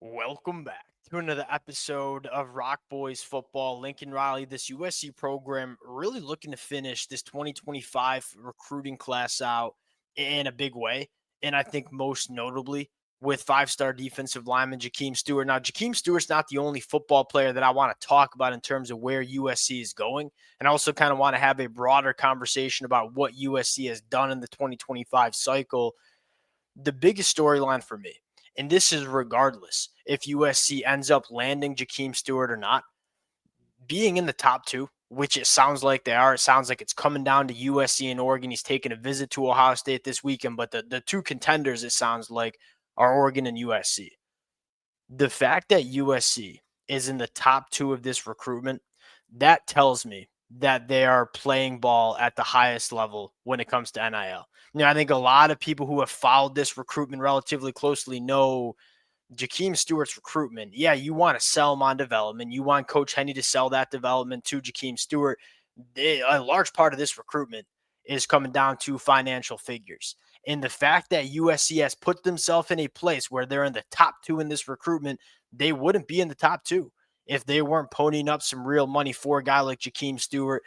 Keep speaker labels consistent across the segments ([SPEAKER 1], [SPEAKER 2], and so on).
[SPEAKER 1] Welcome back to another episode of Rock Boys Football. Lincoln Riley, this USC program, really looking to finish this 2025 recruiting class out in a big way. And I think most notably with five-star defensive lineman Jahkeem Stewart. Now, Jahkeem Stewart's not the only football player that I want to talk about in terms of where USC is going. And I also kind of want to have a broader conversation about what USC has done in the 2025 cycle. The biggest storyline for me, and this is regardless if USC ends up landing Jahkeem Stewart or not, being in the top two, which it sounds like they are. It sounds like it's coming down to USC and Oregon. He's taking a visit to Ohio State this weekend, but the two contenders, it sounds like, are Oregon and USC. The fact that USC is in the top two of this recruitment, that tells me that they are playing ball at the highest level when it comes to NIL. I think a lot of people who have followed this recruitment relatively closely know Jahkeem Stewart's recruitment. Yeah, you want to sell him on development. You want Coach Henney to sell that development to Jahkeem Stewart. A large part of this recruitment is coming down to financial figures. And the fact that USC has put themselves in a place where they're in the top two in this recruitment, they wouldn't be in the top two if they weren't ponying up some real money for a guy like Jahkeem Stewart.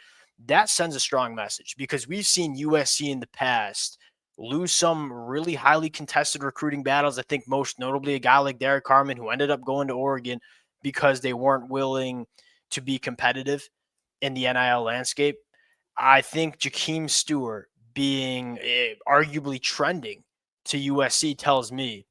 [SPEAKER 1] That sends a strong message because we've seen USC in the past lose some really highly contested recruiting battles. I think most notably a guy like Derek Harmon, who ended up going to Oregon because they weren't willing to be competitive in the NIL landscape. I think Jahkeem Stewart being arguably trending to USC tells me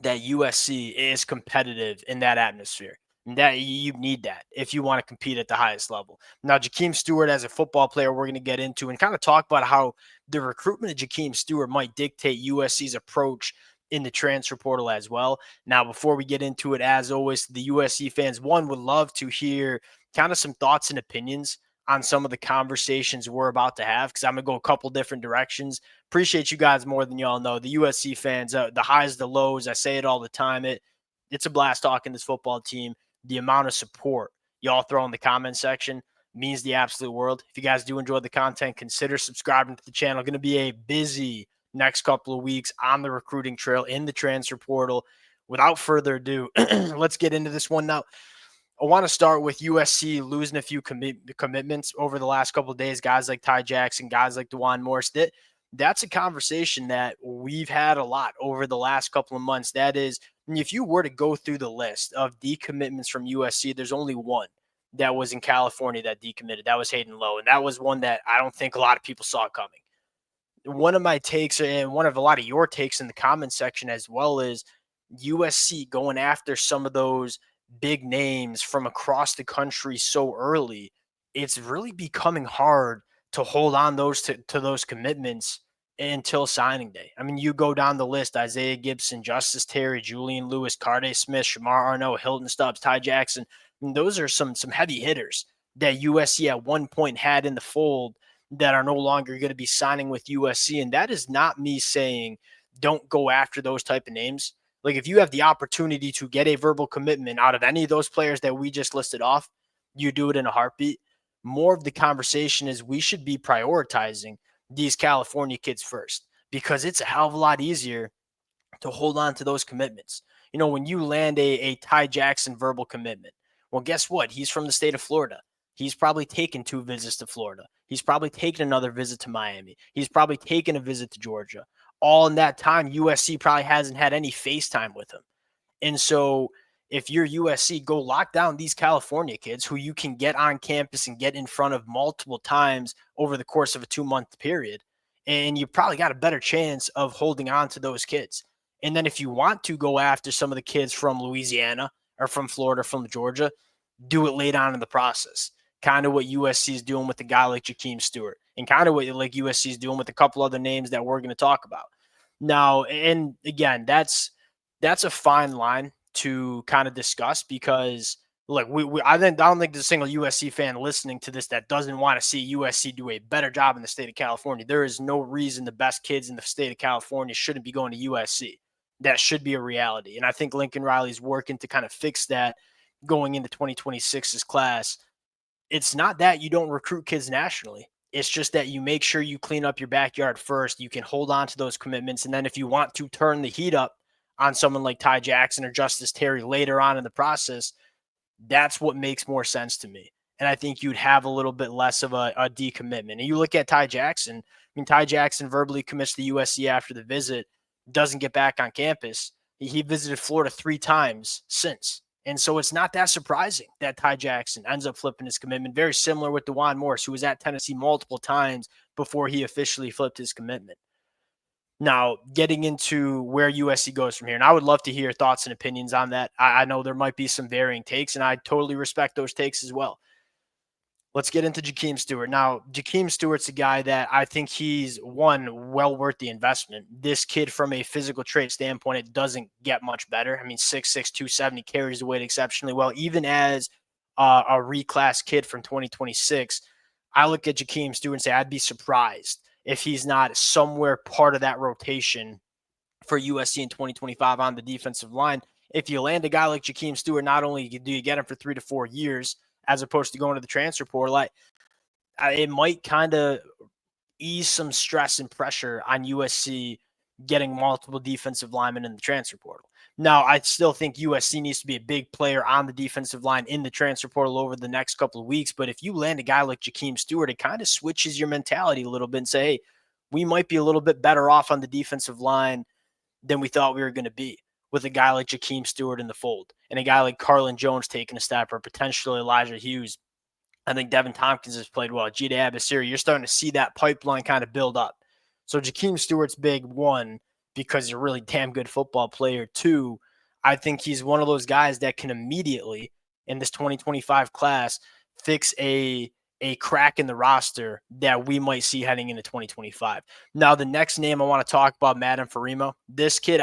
[SPEAKER 1] that USC is competitive in that atmosphere. And that you need that if you want to compete at the highest level. Now, Jahkeem Stewart, as a football player, we're going to get into and kind of talk about how the recruitment of Jahkeem Stewart might dictate USC's approach in the transfer portal as well. Now, before we get into it, as always, the USC fans, one, would love to hear kind of some thoughts and opinions on some of the conversations we're about to have, because I'm going to go a couple different directions. Appreciate you guys more than y'all know. The USC fans, the highs, the lows, I say it all the time. It's a blast talking this football team. The amount of support y'all throw in the comment section means the absolute world. If you guys do enjoy the content, consider subscribing to the channel. Going to be a busy next couple of weeks on the recruiting trail in the transfer portal. Without further ado, let's get into this one now. I want to start with USC losing a few commitments over the last couple of days. Guys like Ty Jackson, guys like DeJuan Morris. That's a conversation that we've had a lot over the last couple of months. That is, if you were to go through the list of decommitments from USC, there's only one that was in California that decommitted. That was Hayden Lowe. And that was one that I don't think a lot of people saw coming. One of my takes, and one of a lot of your takes in the comment section as well, is USC going after some of those big names from across the country so early. It's really becoming hard to hold on to those commitments until signing day. I mean, you go down the list: Isaiah Gibson, Justice Terry, Julian Lewis, Carde Smith, Shamar Arno, Hilton Stubbs, Ty Jackson. And those are some heavy hitters that USC at one point had in the fold that are no longer going to be signing with USC. And that is not me saying don't go after those type of names. Like, if you have the opportunity to get a verbal commitment out of any of those players that we just listed off, you do it in a heartbeat. More of the conversation is we should be prioritizing these California kids first, because it's a hell of a lot easier to hold on to those commitments. When you land a Ty Jackson verbal commitment, well, guess what? He's from the state of Florida. He's probably taken 2 visits to Florida. He's probably taken another visit to Miami. He's probably taken a visit to Georgia. All in that time, USC probably hasn't had any FaceTime with him. And so if you're USC, go lock down these California kids who you can get on campus and get in front of multiple times over the course of a 2-month period. And you probably got a better chance of holding on to those kids. And then if you want to go after some of the kids from Louisiana or from Florida, from Georgia, do it late on in the process. Kind of what USC is doing with a guy like Jahkeem Stewart, and kind of what like USC is doing with a couple other names that we're going to talk about now. And again, that's a fine line to kind of discuss, because look, I don't think there's a single USC fan listening to this that doesn't want to see USC do a better job in the state of California. There is no reason the best kids in the state of California shouldn't be going to USC. That should be a reality. And I think Lincoln Riley's working to kind of fix that going into 2026's class. It's not that you don't recruit kids nationally. It's just that you make sure you clean up your backyard first. You can hold on to those commitments. And then if you want to turn the heat up on someone like Ty Jackson or Justice Terry later on in the process, that's what makes more sense to me. And I think you'd have a little bit less of a decommitment. And you look at Ty Jackson. I mean, Ty Jackson verbally commits to USC after the visit, doesn't get back on campus. He visited Florida 3 times since. And so it's not that surprising that Ty Jackson ends up flipping his commitment. Very similar with DeJuan Morris, who was at Tennessee multiple times before he officially flipped his commitment. Now, getting into where USC goes from here, and I would love to hear your thoughts and opinions on that. I know there might be some varying takes, and I totally respect those takes as well. Let's get into Jahkeem Stewart. Now, Jahkeem Stewart's a guy that I think he's, one, well worth the investment. This kid, from a physical trait standpoint, it doesn't get much better. I mean, 6'6", 270, carries the weight exceptionally well. Even as a reclass kid from 2026, I look at Jahkeem Stewart and say I'd be surprised if he's not somewhere part of that rotation for USC in 2025 on the defensive line. If you land a guy like Jahkeem Stewart, not only do you get him for 3 to 4 years, as opposed to going to the transfer portal, it might kind of ease some stress and pressure on USC getting multiple defensive linemen in the transfer portal. Now, I still think USC needs to be a big player on the defensive line in the transfer portal over the next couple of weeks. But if you land a guy like Jahkeem Stewart, it kind of switches your mentality a little bit and say, hey, we might be a little bit better off on the defensive line than we thought we were going to be with a guy like Jahkeem Stewart in the fold and a guy like Carlin Jones taking a step, or potentially Elijah Hughes. I think Devin Tompkins has played well. Gita Abasiri, you're starting to see that pipeline kind of build up. So Jahkeem Stewart's big, one, because he's a really damn good football player. Two, I think he's one of those guys that can immediately, in this 2025 class, fix a crack in the roster that we might see heading into 2025. Now, the next name I want to talk about, Madden Faraimo. This kid,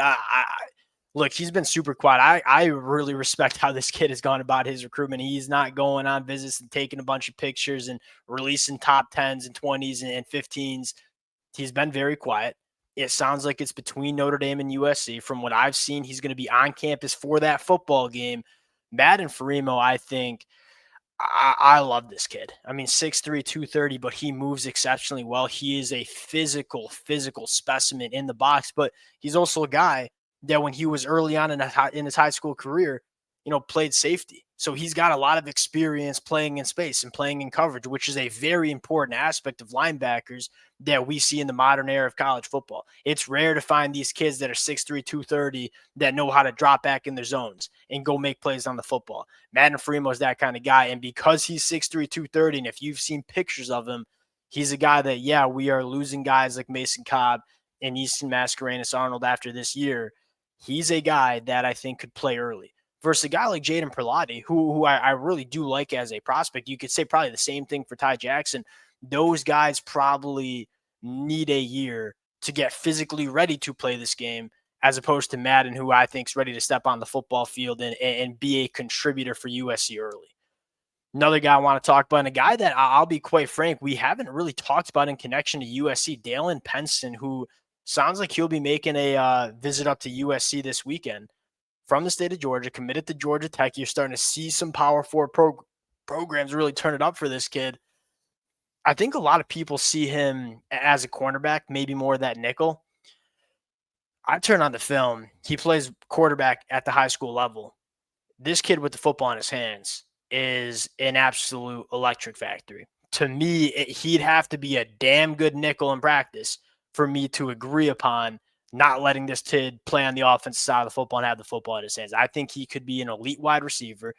[SPEAKER 1] look, he's been super quiet. I really respect how this kid has gone about his recruitment. He's not going on visits and taking a bunch of pictures and releasing top 10s and 20s and 15s. He's been very quiet. It sounds like it's between Notre Dame and USC. From what I've seen, he's going to be on campus for that football game. Madden Faraimo, I think, I love this kid. I mean, 6'3", 230, but he moves exceptionally well. He is a physical specimen in the box, but he's also a guy that when he was early on in his high school career, played safety. So he's got a lot of experience playing in space and playing in coverage, which is a very important aspect of linebackers that we see in the modern era of college football. It's rare to find these kids that are 6'3", 230 that know how to drop back in their zones and go make plays on the football. Madden Faraimo is that kind of guy. And because he's 6'3", 230, and if you've seen pictures of him, he's a guy that, yeah, we are losing guys like Mason Cobb and Easton Mascarenas-Arnold after this year. He's a guy that I think could play early. Versus a guy like Jaden Perlotti, who I really do like as a prospect. You could say probably the same thing for Ty Jackson. Those guys probably need a year to get physically ready to play this game, as opposed to Madden, who I think is ready to step on the football field and be a contributor for USC early. Another guy I want to talk about, and a guy that I'll be quite frank, we haven't really talked about in connection to USC, Dalen Penson, who sounds like he'll be making a visit up to USC this weekend. From the state of Georgia, committed to Georgia Tech. You're starting to see some Power 4 programs really turn it up for this kid. I think a lot of people see him as a cornerback, maybe more that nickel. I turn on the film. He plays quarterback at the high school level. This kid with the football in his hands is an absolute electric factory. To me, he'd have to be a damn good nickel in practice for me to agree upon not letting this kid play on the offensive side of the football and have the football in his hands. I think he could be an elite wide receiver.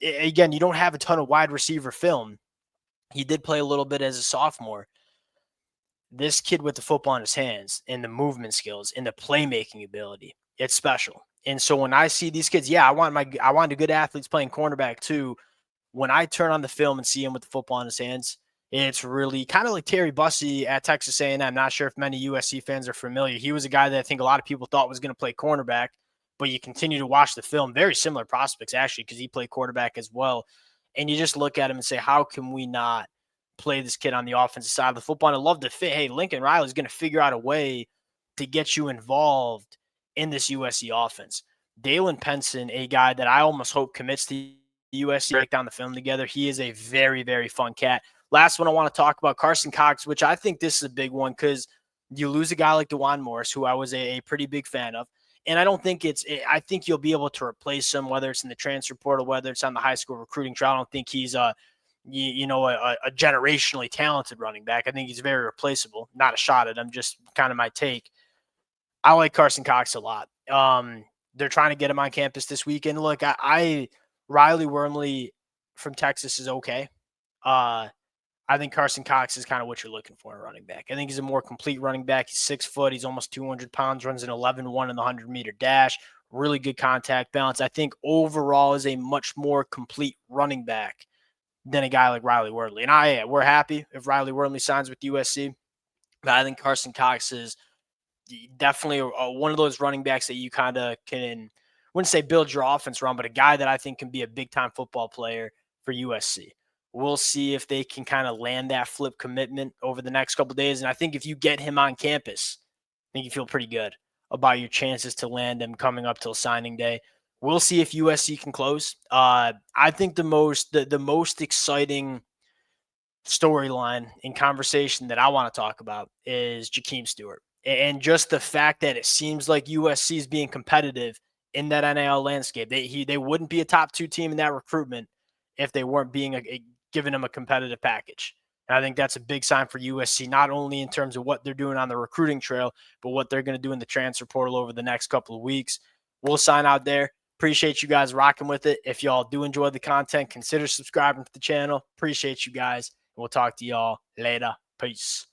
[SPEAKER 1] Again, you don't have a ton of wide receiver film. He did play a little bit as a sophomore. This kid with the football in his hands and the movement skills and the playmaking ability, it's special. And so when I see these kids, I want good athletes playing cornerback too. When I turn on the film and see him with the football in his hands, it's really kind of like Terry Bussey at Texas A&M. I'm not sure if many USC fans are familiar. He was a guy that I think a lot of people thought was going to play cornerback, but you continue to watch the film. Very similar prospects, actually, because he played quarterback as well. And you just look at him and say, how can we not play this kid on the offensive side of the football? And I love the fit. Hey, Lincoln Riley's going to figure out a way to get you involved in this USC offense. Dalen Penson, a guy that I almost hope commits to USC, break down the film together. He is a very, very fun cat. Last one I want to talk about, Carson Cox, which I think this is a big one because you lose a guy like DeJuan Morris, who I was a pretty big fan of, And I don't think I think you'll be able to replace him, whether it's in the transfer portal, whether it's on the high school recruiting trail. I don't think he's a generationally talented running back. I think he's very replaceable. Not a shot at him, just kind of my take. I like Carson Cox a lot. They're trying to get him on campus this weekend. Look, Riley Wormley from Texas is okay. I think Carson Cox is kind of what you're looking for in a running back. I think he's a more complete running back. He's 6 foot. He's almost 200 pounds, runs an 11.1 in the 100-meter dash. Really good contact balance. I think overall is a much more complete running back than a guy like Riley Wormley. And we're happy if Riley Wormley signs with USC. But I think Carson Cox is definitely one of those running backs that you kind of can, wouldn't say build your offense around, but a guy that I think can be a big-time football player for USC. We'll see if they can kind of land that flip commitment over the next couple of days. And I think if you get him on campus, I think you feel pretty good about your chances to land him coming up till signing day. We'll see if USC can close. I think the most exciting storyline in conversation that I want to talk about is Jahkeem Stewart. And just the fact that it seems like USC is being competitive in that NIL landscape. They wouldn't be a top 2 team in that recruitment if they weren't being giving them a competitive package. And I think that's a big sign for USC, not only in terms of what they're doing on the recruiting trail, but what they're going to do in the transfer portal over the next couple of weeks. We'll sign out there. Appreciate you guys rocking with it. If y'all do enjoy the content, consider subscribing to the channel. Appreciate you guys. We'll talk to y'all later. Peace.